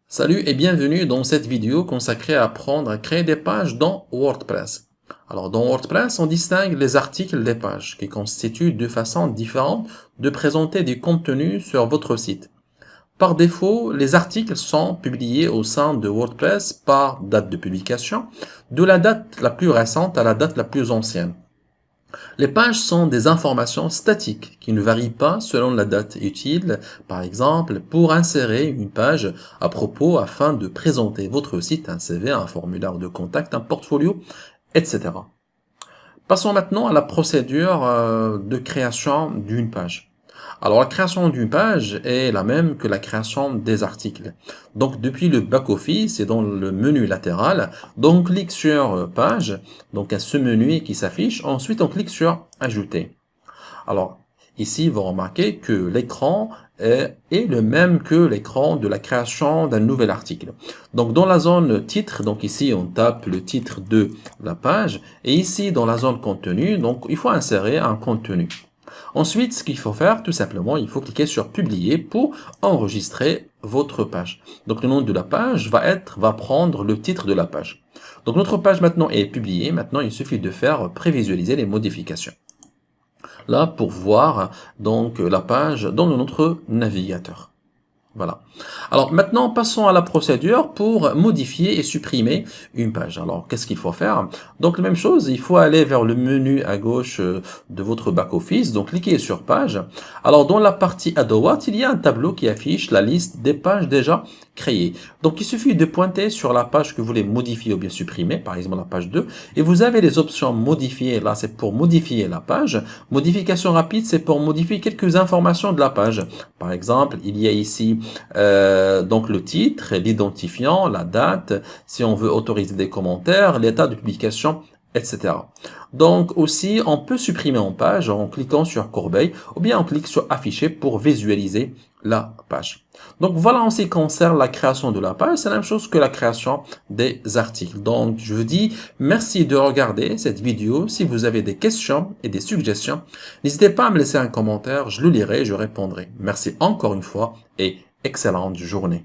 Salut et bienvenue dans cette vidéo consacrée à apprendre à créer des pages dans WordPress. Alors dans WordPress, on distingue les articles des pages qui constituent deux façons différentes de présenter du contenu sur votre site. Par défaut, les articles sont publiés au sein de WordPress par date de publication, de la date la plus récente à la date la plus ancienne. Les pages sont des informations statiques qui ne varient pas selon la date utile, par exemple pour insérer une page à propos afin de présenter votre site, un CV, un formulaire de contact, un portfolio, etc. Passons maintenant à la procédure de création d'une page. Alors, la création d'une page est la même que la création des articles. Donc, depuis le back-office et dans le menu latéral, donc, on clique sur Page, donc à ce menu qui s'affiche. Ensuite, on clique sur Ajouter. Alors, ici, vous remarquez que l'écran est le même que l'écran de la création d'un nouvel article. Donc, dans la zone titre, donc ici, on tape le titre de la page. Et ici, dans la zone contenu, donc, il faut insérer un contenu. Ensuite, ce qu'il faut faire, tout simplement, il faut cliquer sur Publier pour enregistrer votre page. Donc, le nom de la page va prendre le titre de la page. Donc, notre page maintenant est publiée. Maintenant, il suffit de faire prévisualiser les modifications. Là, pour voir donc la page dans notre navigateur. Voilà. Alors maintenant, passons à la procédure pour modifier et supprimer une page. Alors, qu'est-ce qu'il faut faire? Donc, la même chose, il faut aller vers le menu à gauche de votre back-office, donc cliquez sur Page. Alors, dans la partie à droite, il y a un tableau qui affiche la liste des pages déjà créées. Donc, il suffit de pointer sur la page que vous voulez modifier ou bien supprimer, par exemple la page 2, et vous avez les options modifier. Là, c'est pour modifier la page. Modification rapide, c'est pour modifier quelques informations de la page. Par exemple, il y a ici donc le titre, l'identifiant, la date, si on veut autoriser des commentaires, l'état de publication, etc. Donc aussi, on peut supprimer en page en cliquant sur corbeille ou bien on clique sur afficher pour visualiser la page. Donc voilà en ce qui concerne la création de la page, c'est la même chose que la création des articles. Donc je vous dis merci de regarder cette vidéo. Si vous avez des questions et des suggestions, n'hésitez pas à me laisser un commentaire, je le lirai, je répondrai. Merci encore une fois et excellente journée.